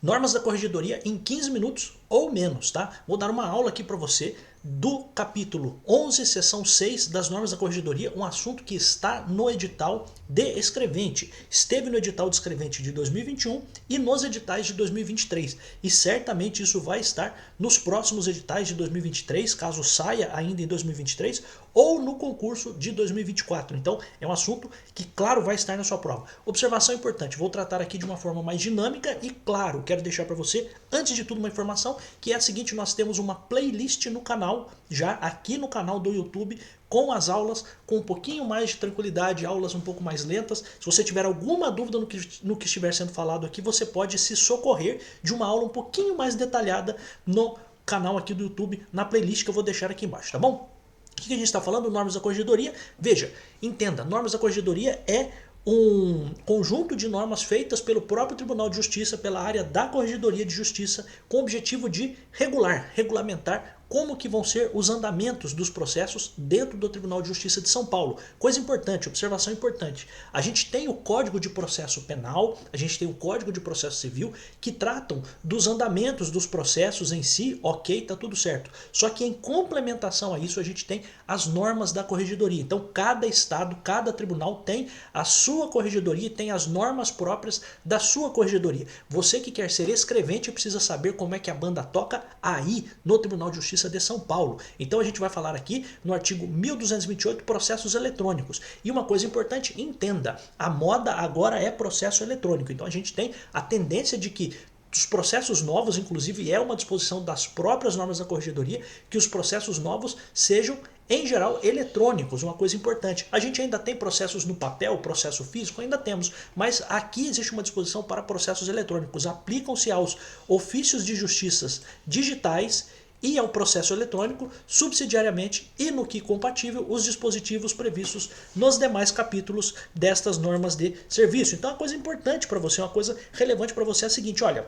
Normas da corregedoria em 15 minutos ou menos, tá? Vou dar uma aula aqui para você do capítulo 11, seção 6 das normas da corregedoria, um assunto que está no edital de escrevente. Esteve no edital de escrevente de 2021 e nos editais de 2023. E certamente isso vai estar nos próximos editais de 2023, caso saia ainda em 2023, ou no concurso de 2024. Então é um assunto que, claro, vai estar na sua prova. Observação importante, vou tratar aqui de uma forma mais dinâmica e, claro, quero deixar para você, antes de tudo, uma informação, que é a seguinte: nós temos uma playlist no canal, já aqui no canal do YouTube, com as aulas com um pouquinho mais de tranquilidade, aulas um pouco mais lentas. Se você tiver alguma dúvida no que estiver sendo falado aqui, você pode se socorrer de uma aula um pouquinho mais detalhada no canal aqui do YouTube, na playlist que eu vou deixar aqui embaixo, tá bom? O que a gente está falando? Normas da corregedoria. Veja, entenda, normas da corregedoria é um conjunto de normas feitas pelo próprio Tribunal de Justiça, pela área da Corregedoria de Justiça, com o objetivo de regulamentar como que vão ser os andamentos dos processos dentro do Tribunal de Justiça de São Paulo. Coisa importante, observação importante. A gente tem o Código de Processo Penal, a gente tem o Código de Processo Civil, que tratam dos andamentos dos processos em si, ok, tá tudo certo. Só que em complementação a isso, a gente tem as normas da corregedoria. Então, cada estado, cada tribunal tem a sua corregedoria e tem as normas próprias da sua corregedoria. Você que quer ser escrevente precisa saber como é que a banda toca aí no Tribunal de Justiça de São Paulo. Então a gente vai falar aqui no artigo 1228, processos eletrônicos. E uma coisa importante, entenda, a moda agora é processo eletrônico. Então a gente tem a tendência de que os processos novos, inclusive é uma disposição das próprias normas da corregedoria, que os processos novos sejam, em geral, eletrônicos, uma coisa importante. A gente ainda tem processos no papel, processo físico, ainda temos, mas aqui existe uma disposição para processos eletrônicos. Aplicam-se aos ofícios de justiças digitais e ao processo eletrônico, subsidiariamente e no que compatível, os dispositivos previstos nos demais capítulos destas normas de serviço. Então, uma coisa importante para você, uma coisa relevante para você é a seguinte: olha,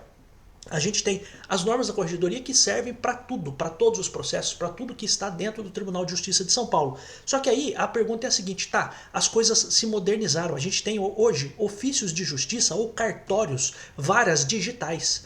a gente tem as normas da corregedoria que servem para tudo, para todos os processos, para tudo que está dentro do Tribunal de Justiça de São Paulo. Só que aí a pergunta é a seguinte: tá, as coisas se modernizaram, a gente tem hoje ofícios de justiça ou cartórios, varas digitais.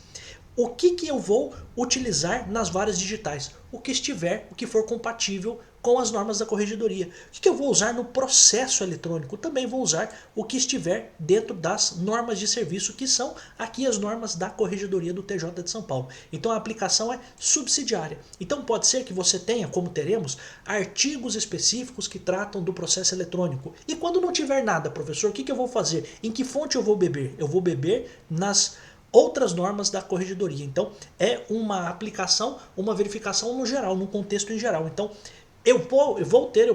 O que eu vou utilizar nas varas digitais? O que estiver, o que for compatível com as normas da corregedoria. O que eu vou usar no processo eletrônico? Também vou usar o que estiver dentro das normas de serviço, que são aqui as normas da corregedoria do TJ de São Paulo. Então a aplicação é subsidiária. Então pode ser que você tenha, como teremos, artigos específicos que tratam do processo eletrônico. E quando não tiver nada, professor, o que eu vou fazer? Em que fonte eu vou beber? Eu vou beber nas outras normas da corregedoria. Então é uma aplicação, uma verificação no geral, no contexto em geral. Então eu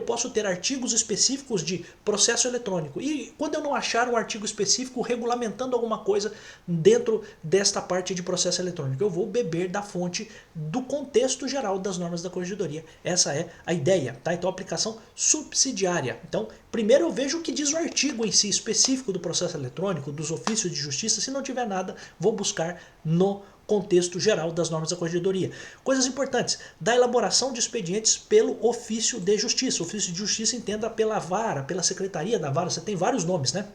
posso ter artigos específicos de processo eletrônico. E quando eu não achar um artigo específico regulamentando alguma coisa dentro desta parte de processo eletrônico, eu vou beber da fonte do contexto geral das normas da corregedoria. Essa é a ideia, tá? Então, aplicação subsidiária. Então, primeiro eu vejo o que diz o artigo em si específico do processo eletrônico, dos ofícios de justiça. Se não tiver nada, vou buscar no contexto geral das normas da corregedoria. Coisas importantes: da elaboração de expedientes pelo ofício de justiça. O ofício de justiça, entenda, pela vara, pela secretaria da vara, você tem vários nomes, né?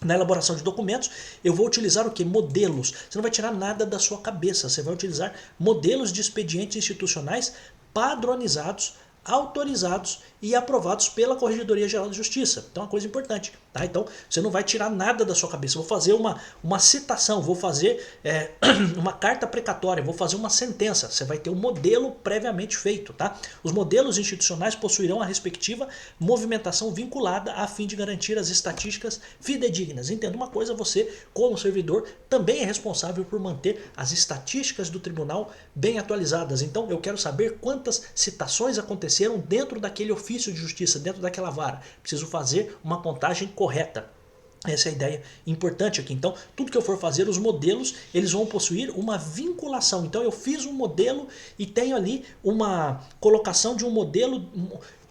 Na elaboração de documentos, eu vou utilizar o que? Modelos. Você não vai tirar nada da sua cabeça, você vai utilizar modelos de expedientes institucionais padronizados, autorizados e aprovados pela Corregedoria Geral de Justiça. Então é uma coisa importante, tá? Então você não vai tirar nada da sua cabeça. Vou fazer uma citação, vou fazer uma carta precatória, vou fazer uma sentença. Você vai ter um modelo previamente feito, tá? Os modelos institucionais possuirão a respectiva movimentação vinculada a fim de garantir as estatísticas fidedignas. Entenda uma coisa: você, como servidor, também é responsável por manter as estatísticas do tribunal bem atualizadas. Então eu quero saber quantas citações aconteceram dentro daquele ofício de justiça, dentro daquela vara. Preciso fazer uma contagem correta. Essa é a ideia importante aqui. Então, tudo que eu for fazer, os modelos, eles vão possuir uma vinculação. Então, eu fiz um modelo e tenho ali uma colocação de um modelo.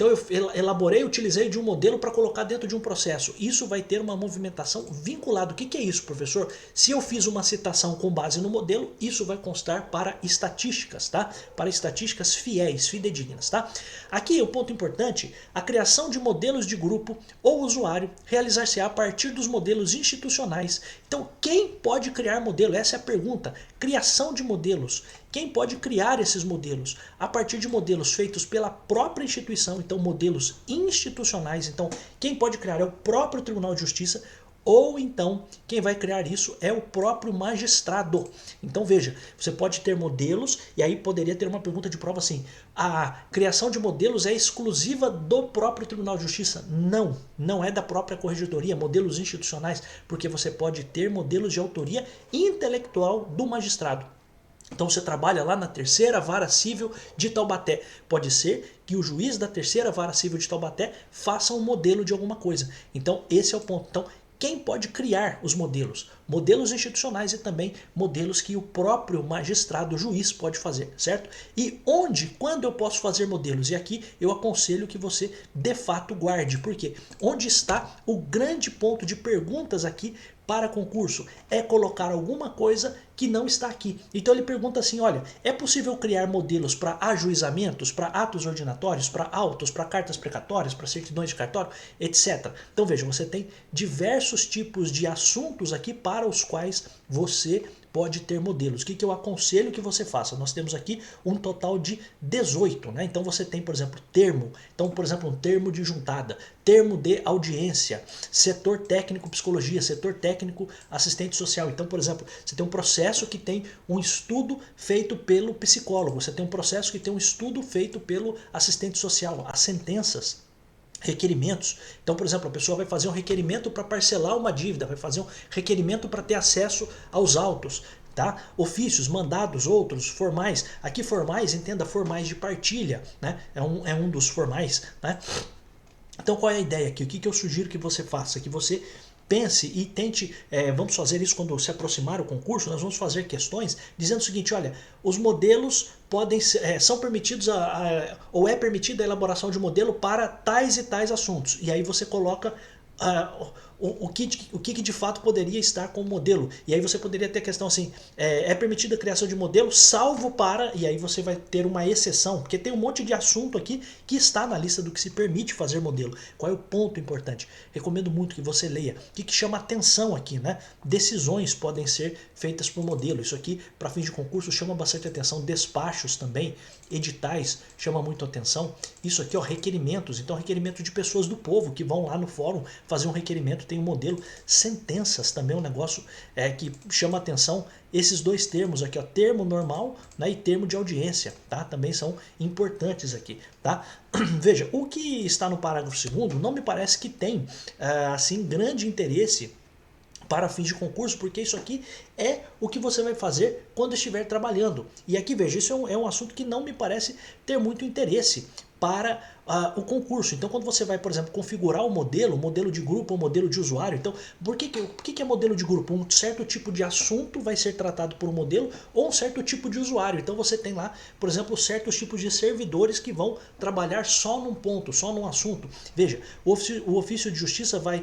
Então eu elaborei, utilizei de um modelo para colocar dentro de um processo. Isso vai ter uma movimentação vinculada. O que é isso, professor? Se eu fiz uma citação com base no modelo, isso vai constar para estatísticas, tá? Para estatísticas fiéis, fidedignas, tá? Aqui o ponto importante, a criação de modelos de grupo ou usuário realizar-se-á a partir dos modelos institucionais. Então, quem pode criar modelo? Essa é a pergunta. Criação de modelos. Quem pode criar esses modelos? A partir de modelos feitos pela própria instituição, então modelos institucionais. Então, quem pode criar é o próprio Tribunal de Justiça, ou então quem vai criar isso é o próprio magistrado. Então veja, você pode ter modelos, e aí poderia ter uma pergunta de prova assim: a criação de modelos é exclusiva do próprio Tribunal de Justiça? Não, não é da própria corregedoria, modelos institucionais, porque você pode ter modelos de autoria intelectual do magistrado. Então você trabalha lá na terceira vara civil de Taubaté. Pode ser que o juiz da terceira vara civil de Taubaté faça um modelo de alguma coisa. Então esse é o ponto. Então quem pode criar os modelos? Modelos institucionais e também modelos que o próprio magistrado, o juiz, pode fazer, certo? E onde, quando eu posso fazer modelos? E aqui eu aconselho que você de fato guarde. Por quê? Onde está o grande ponto de perguntas aqui para concurso? É colocar alguma coisa que não está aqui. Então ele pergunta assim, olha, é possível criar modelos para ajuizamentos, para atos ordinatórios, para autos, para cartas precatórias, para certidões de cartório, etc. Então veja, você tem diversos tipos de assuntos aqui para os quais você pode ter modelos. O que eu aconselho que você faça? Nós temos aqui um total de 18, né? Então você tem, por exemplo, termo. Então, por exemplo, um termo de juntada, termo de audiência, setor técnico psicologia, setor técnico assistente social. Então, por exemplo, você tem um processo que tem um estudo feito pelo psicólogo, você tem um processo que tem um estudo feito pelo assistente social, as sentenças. Requerimentos. Então, por exemplo, a pessoa vai fazer um requerimento para parcelar uma dívida, vai fazer um requerimento para ter acesso aos autos, tá? Ofícios, mandados, outros, formais. Aqui formais, entenda formais de partilha, né? É um dos formais, né? Então, qual é a ideia aqui? O que eu sugiro que você faça? Que você pense e tente, vamos fazer isso quando se aproximar o concurso, nós vamos fazer questões dizendo o seguinte, olha, os modelos podem ser, são permitidos, ou é permitida a elaboração de modelo para tais e tais assuntos. E aí você coloca o que de fato poderia estar com o modelo. E aí você poderia ter a questão assim, é permitida a criação de modelo, salvo para, e aí você vai ter uma exceção, porque tem um monte de assunto aqui que está na lista do que se permite fazer modelo. Qual é o ponto importante? Recomendo muito que você leia. O que chama atenção aqui, né? Decisões podem ser feitas por modelo. Isso aqui, para fins de concurso, chama bastante atenção. Despachos também, editais, chama muito atenção. Isso aqui, ó, requerimentos. Então, requerimento de pessoas do povo que vão lá no fórum fazer um requerimento, tem um modelo. Sentenças também é um negócio que chama atenção. Esses dois termos aqui, ó, termo normal, né, e termo de audiência, tá? Também são importantes aqui, tá? Veja, o que está no parágrafo 2º não me parece que tem assim grande interesse para fins de concurso, porque isso aqui é o que você vai fazer quando estiver trabalhando. E aqui, veja, isso é um assunto que não me parece ter muito interesse para o concurso. Então, quando você vai, por exemplo, configurar o modelo de grupo ou modelo de usuário, então, por que é modelo de grupo? Um certo tipo de assunto vai ser tratado por um modelo ou um certo tipo de usuário. Então, você tem lá, por exemplo, certos tipos de servidores que vão trabalhar só num ponto, só num assunto. Veja, o ofício de justiça vai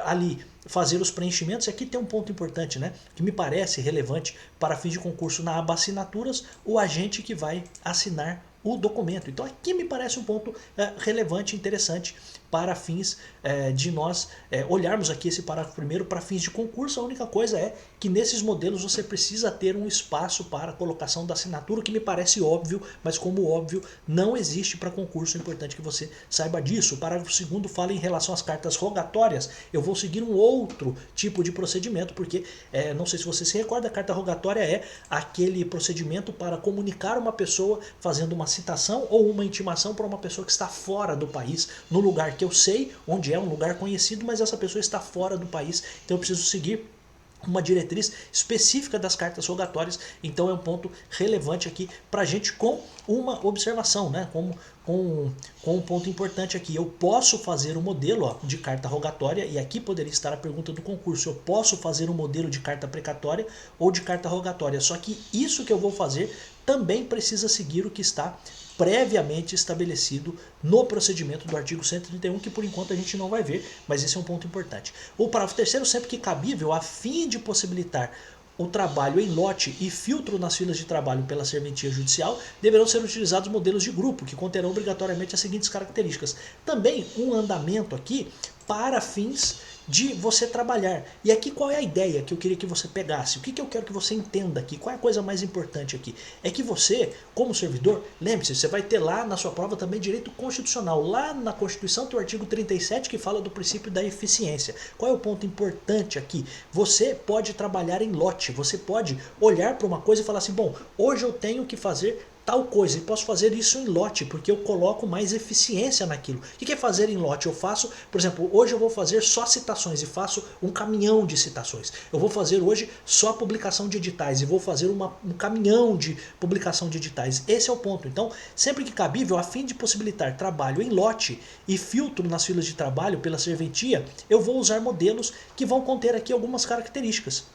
ali fazer os preenchimentos. E aqui tem um ponto importante, né, que me parece relevante para fins de concurso. Na aba assinaturas, o agente que vai assinar o documento. Então aqui me parece um ponto relevante e interessante para fins de nós olharmos aqui esse parágrafo primeiro para fins de concurso. A única coisa é que nesses modelos você precisa ter um espaço para a colocação da assinatura, que me parece óbvio, mas como óbvio não existe para concurso. É importante que você saiba disso. O parágrafo 2º fala em relação às cartas rogatórias. Eu vou seguir um outro tipo de procedimento, porque não sei se você se recorda, a carta rogatória é aquele procedimento para comunicar uma pessoa fazendo uma citação ou uma intimação para uma pessoa que está fora do país, no lugar que eu sei, onde é um lugar conhecido, mas essa pessoa está fora do país, então eu preciso seguir uma diretriz específica das cartas rogatórias. Então é um ponto relevante aqui para a gente, com uma observação, né? Com um ponto importante aqui. Eu posso fazer um modelo de carta rogatória, e aqui poderia estar a pergunta do concurso. Eu posso fazer um modelo de carta precatória ou de carta rogatória, só que isso que eu vou fazer também precisa seguir o que está previamente estabelecido no procedimento do artigo 131, que por enquanto a gente não vai ver, mas esse é um ponto importante. O parágrafo 3º, sempre que cabível, a fim de possibilitar o trabalho em lote e filtro nas filas de trabalho pela serventia judicial, deverão ser utilizados modelos de grupo, que conterão obrigatoriamente as seguintes características. Também um andamento aqui para fins de você trabalhar. E aqui qual é a ideia que eu queria que você pegasse? O que eu quero que você entenda aqui? Qual é a coisa mais importante aqui? É que você, como servidor, lembre-se, você vai ter lá na sua prova também direito constitucional. Lá na Constituição tem o artigo 37 que fala do princípio da eficiência. Qual é o ponto importante aqui? Você pode trabalhar em lote, você pode olhar para uma coisa e falar assim, bom, hoje eu tenho que fazer tal coisa, e posso fazer isso em lote, porque eu coloco mais eficiência naquilo. O que é fazer em lote? Eu faço, por exemplo, hoje eu vou fazer só citações e faço um caminhão de citações. Eu vou fazer hoje só publicação de editais e vou fazer um caminhão de publicação de editais. Esse é o ponto. Então, sempre que cabível, a fim de possibilitar trabalho em lote e filtro nas filas de trabalho pela serventia, eu vou usar modelos que vão conter aqui algumas características.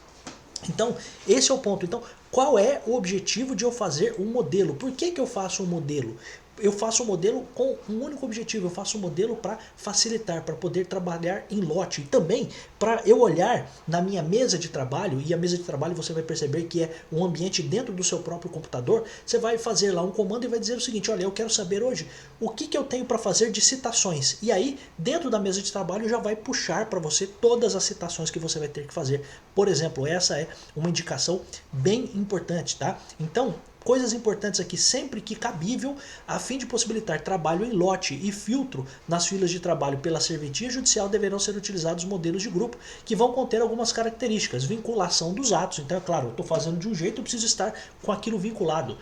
Então, esse é o ponto. Então, qual é o objetivo de eu fazer um modelo? Por que eu faço um modelo? Eu faço um modelo com um único objetivo, eu faço um modelo para facilitar, para poder trabalhar em lote. E também para eu olhar na minha mesa de trabalho, e a mesa de trabalho você vai perceber que é um ambiente dentro do seu próprio computador, você vai fazer lá um comando e vai dizer o seguinte, olha, eu quero saber hoje o que eu tenho para fazer de citações. E aí, dentro da mesa de trabalho, já vai puxar para você todas as citações que você vai ter que fazer. Por exemplo, essa é uma indicação bem importante, tá? Então, coisas importantes aqui, sempre que cabível, a fim de possibilitar trabalho em lote e filtro nas filas de trabalho pela serventia judicial, deverão ser utilizados modelos de grupo que vão conter algumas características. Vinculação dos atos. Então, é claro, eu estou fazendo de um jeito, eu preciso estar com aquilo vinculado.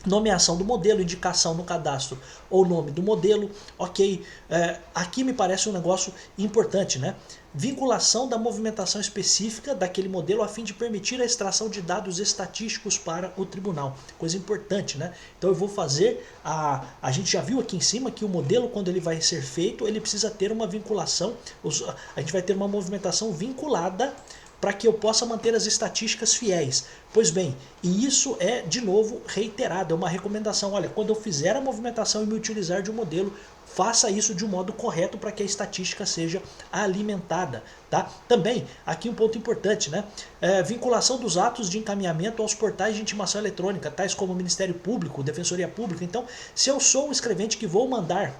Nomeação do modelo, indicação no cadastro ou nome do modelo, ok. Aqui me parece um negócio importante, né? Vinculação da movimentação específica daquele modelo a fim de permitir a extração de dados estatísticos para o tribunal. Coisa importante, né? Então eu vou fazer, a gente já viu aqui em cima que o modelo, quando ele vai ser feito, ele precisa ter uma vinculação, a gente vai ter uma movimentação vinculada para que eu possa manter as estatísticas fiéis. Pois bem, e isso é, de novo, reiterado, é uma recomendação. Olha, quando eu fizer a movimentação e me utilizar de um modelo, faça isso de um modo correto para que a estatística seja alimentada. Tá? Também, aqui um ponto importante, né? Vinculação dos atos de encaminhamento aos portais de intimação eletrônica, tais como o Ministério Público, Defensoria Pública. Então, se eu sou um escrevente que vou mandar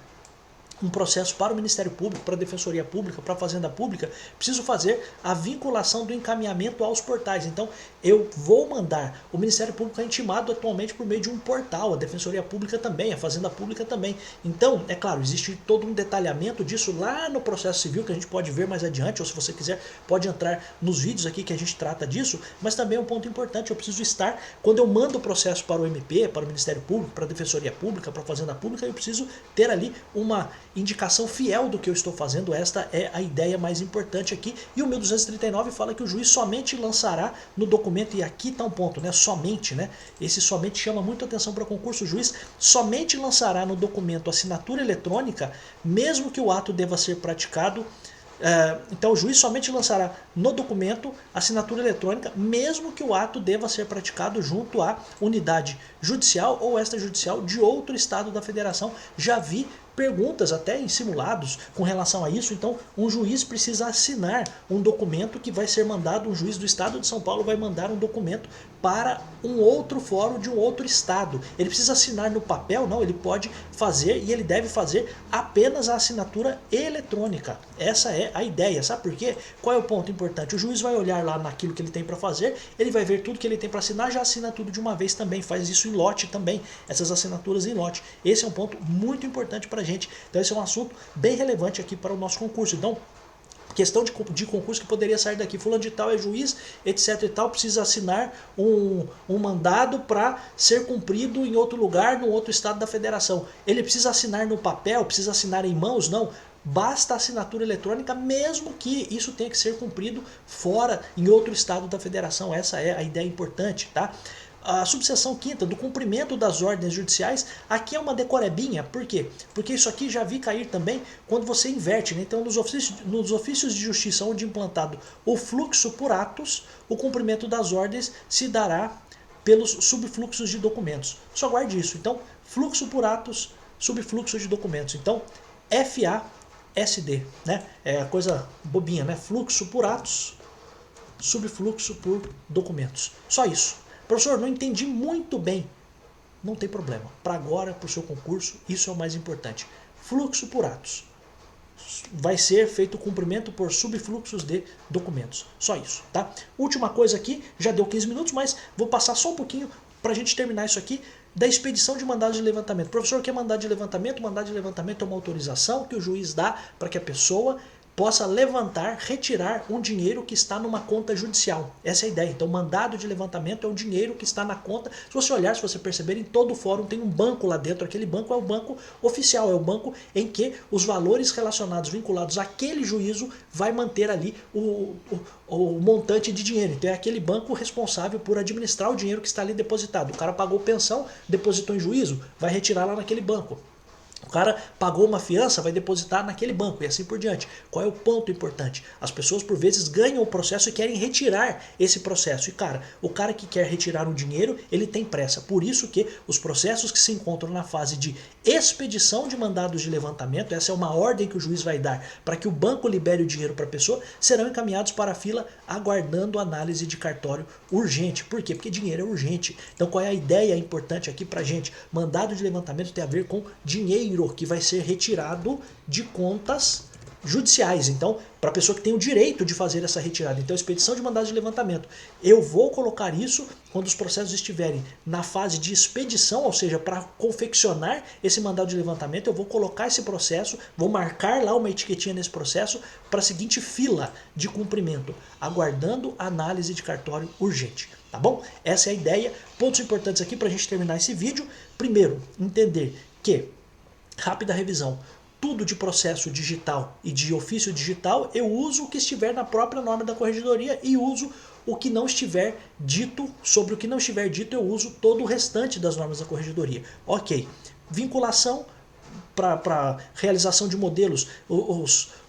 um processo para o Ministério Público, para a Defensoria Pública, para a Fazenda Pública, preciso fazer a vinculação do encaminhamento aos portais. Então, eu vou mandar, o Ministério Público é intimado atualmente por meio de um portal, a Defensoria Pública também, a Fazenda Pública também. Então, é claro, existe todo um detalhamento disso lá no processo civil, que a gente pode ver mais adiante, ou se você quiser, pode entrar nos vídeos aqui que a gente trata disso, mas também é um ponto importante, eu preciso estar, quando eu mando o processo para o MP, para o Ministério Público, para a Defensoria Pública, para a Fazenda Pública, eu preciso ter ali uma indicação fiel do que eu estou fazendo. Esta é a ideia mais importante aqui. E o 1239 fala que o juiz somente lançará no documento, e aqui está um ponto, né? Somente, né? Esse somente chama muito atenção para concurso. O juiz somente lançará no documento assinatura eletrônica, mesmo que o ato deva ser praticado. Então o juiz somente lançará no documento assinatura eletrônica, mesmo que o ato deva ser praticado junto à unidade judicial ou extrajudicial de outro estado da federação. Já vi perguntas até em simulados com relação a isso. Então um juiz precisa assinar um documento que vai ser mandado, um juiz do estado de São Paulo vai mandar um documento para um outro fórum de um outro estado. Ele precisa assinar no papel? Não, ele pode fazer e ele deve fazer apenas a assinatura eletrônica. Essa é a ideia, sabe por quê? Qual é o ponto importante? O juiz vai olhar lá naquilo que ele tem para fazer, ele vai ver tudo que ele tem para assinar, já assina tudo de uma vez também, faz isso em lote também, essas assinaturas em lote. Esse é um ponto muito importante para a gente. Então esse é um assunto bem relevante aqui para o nosso concurso. Então, questão de concurso que poderia sair daqui, fulano de tal é juiz, etc e tal, precisa assinar um mandado para ser cumprido em outro lugar, no outro estado da federação. Ele precisa assinar no papel, precisa assinar em mãos? Não. Basta a assinatura eletrônica, mesmo que isso tenha que ser cumprido fora, em outro estado da federação. Essa é a ideia importante, tá? A subseção 5ª, do cumprimento das ordens judiciais, aqui é uma decorebinha. Por quê? Porque isso aqui já vi cair também quando você inverte, né? Então, nos ofícios de justiça onde implantado o fluxo por atos, o cumprimento das ordens se dará pelos subfluxos de documentos. Só guarde isso. Então, fluxo por atos, subfluxo de documentos. Então, FASD, né? É a coisa bobinha, né? Fluxo por atos, subfluxo por documentos. Só isso. Professor, não entendi muito bem. Não tem problema. Para agora, para o seu concurso, isso é o mais importante. Fluxo por atos. Vai ser feito o cumprimento por subfluxos de documentos. Só isso, tá? Última coisa aqui, já deu 15 minutos, mas vou passar só um pouquinho para a gente terminar isso aqui, da expedição de mandado de levantamento. Professor, o que é mandado de levantamento? Mandado de levantamento é uma autorização que o juiz dá para que a pessoa possa levantar, retirar um dinheiro que está numa conta judicial. Essa é a ideia. Então, mandado de levantamento é o dinheiro que está na conta. Se você olhar, se você perceber, em todo o fórum tem um banco lá dentro. Aquele banco é o banco oficial, é o banco em que os valores relacionados, vinculados àquele juízo, vai manter ali o montante de dinheiro. Então, é aquele banco responsável por administrar o dinheiro que está ali depositado. O cara pagou pensão, depositou em juízo, vai retirar lá naquele banco. O cara pagou uma fiança, vai depositar naquele banco e assim por diante. Qual é o ponto importante? As pessoas por vezes ganham o processo e querem retirar esse processo. E cara, o cara que quer retirar um dinheiro, ele tem pressa. Por isso que os processos que se encontram na fase de expedição de mandados de levantamento, essa é uma ordem que o juiz vai dar para que o banco libere o dinheiro para a pessoa, serão encaminhados para a fila aguardando análise de cartório urgente. Por quê? Porque dinheiro é urgente. Então qual é a ideia importante aqui para a gente? Mandado de levantamento tem a ver com dinheiro que vai ser retirado de contas judiciais. Então, para a pessoa que tem o direito de fazer essa retirada. Então, expedição de mandado de levantamento. Eu vou colocar isso quando os processos estiverem na fase de expedição, ou seja, para confeccionar esse mandado de levantamento, eu vou colocar esse processo, vou marcar lá uma etiquetinha nesse processo para a seguinte fila de cumprimento, aguardando análise de cartório urgente. Tá bom? Essa é a ideia. Pontos importantes aqui para a gente terminar esse vídeo. Primeiro, entender que, rápida revisão, tudo de processo digital e de ofício digital, eu uso o que estiver na própria norma da corregedoria e uso o que não estiver dito. Sobre o que não estiver dito, eu uso todo o restante das normas da corregedoria. Ok. Vinculação para realização de modelos.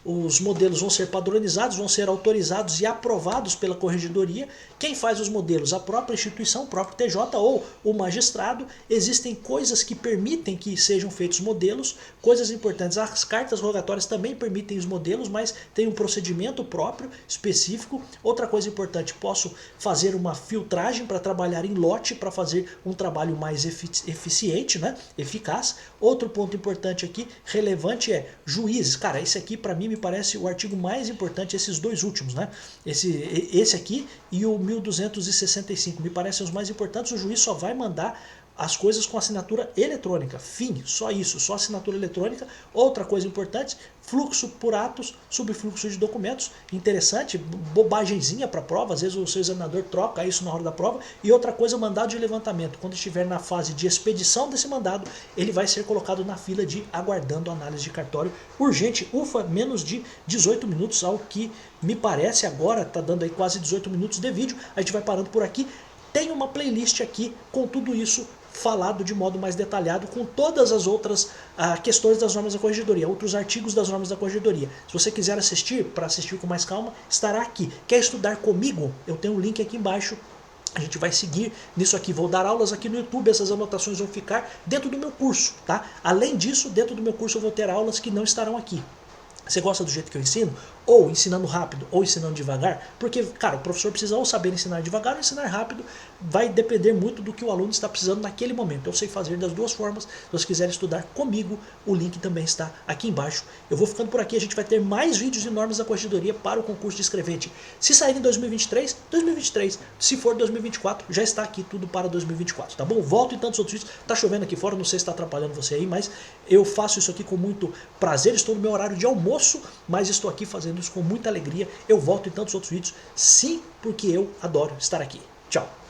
Os modelos vão ser padronizados, vão ser autorizados e aprovados pela corregedoria. Quem faz os modelos? A própria instituição, o próprio TJ ou o magistrado. Existem coisas que permitem que sejam feitos modelos, coisas importantes. As cartas rogatórias também permitem os modelos, mas tem um procedimento próprio, específico. Outra coisa importante, posso fazer uma filtragem para trabalhar em lote, para fazer um trabalho mais eficiente, né? Eficaz. Outro ponto importante aqui, relevante, é juízes. Cara, esse aqui para mim me parece o artigo mais importante, esses dois últimos, né? Esse aqui e o 1265, me parecem os mais importantes. O juiz só vai mandar as coisas com assinatura eletrônica. Fim, só isso, só assinatura eletrônica. Outra coisa importante, fluxo por atos, subfluxo de documentos. Interessante, bobagemzinha para a prova, às vezes o seu examinador troca isso na hora da prova. E outra coisa, mandado de levantamento. Quando estiver na fase de expedição desse mandado, ele vai ser colocado na fila de aguardando análise de cartório urgente. Ufa, menos de 18 minutos, ao que me parece agora, tá dando aí quase 18 minutos de vídeo. A gente vai parando por aqui. Tem uma playlist aqui com tudo isso falado de modo mais detalhado, com todas as outras questões das normas da corregedoria, outros artigos das normas da corregedoria. Se você quiser assistir, para assistir com mais calma, estará aqui. Quer estudar comigo? Eu tenho um link aqui embaixo. A gente vai seguir nisso aqui, vou dar aulas aqui no YouTube, essas anotações vão ficar dentro do meu curso, tá? Além disso, dentro do meu curso eu vou ter aulas que não estarão aqui. Você gosta do jeito que eu ensino? Ou ensinando rápido, ou ensinando devagar? Porque, cara, o professor precisa ou saber ensinar devagar ou ensinar rápido. Vai depender muito do que o aluno está precisando naquele momento. Eu sei fazer das duas formas. Se você quiser estudar comigo, o link também está aqui embaixo. Eu vou ficando por aqui. A gente vai ter mais vídeos de normas da corregedoria para o concurso de escrevente. Se sair em 2023, 2023. Se for 2024, já está aqui tudo para 2024, tá bom? Volto em tantos outros vídeos. Tá chovendo aqui fora, não sei se está atrapalhando você aí, mas eu faço isso aqui com muito prazer. Estou no meu horário de almoço, mas estou aqui fazendo isso com muita alegria. Eu volto em tantos outros vídeos, sim, porque eu adoro estar aqui. Tchau!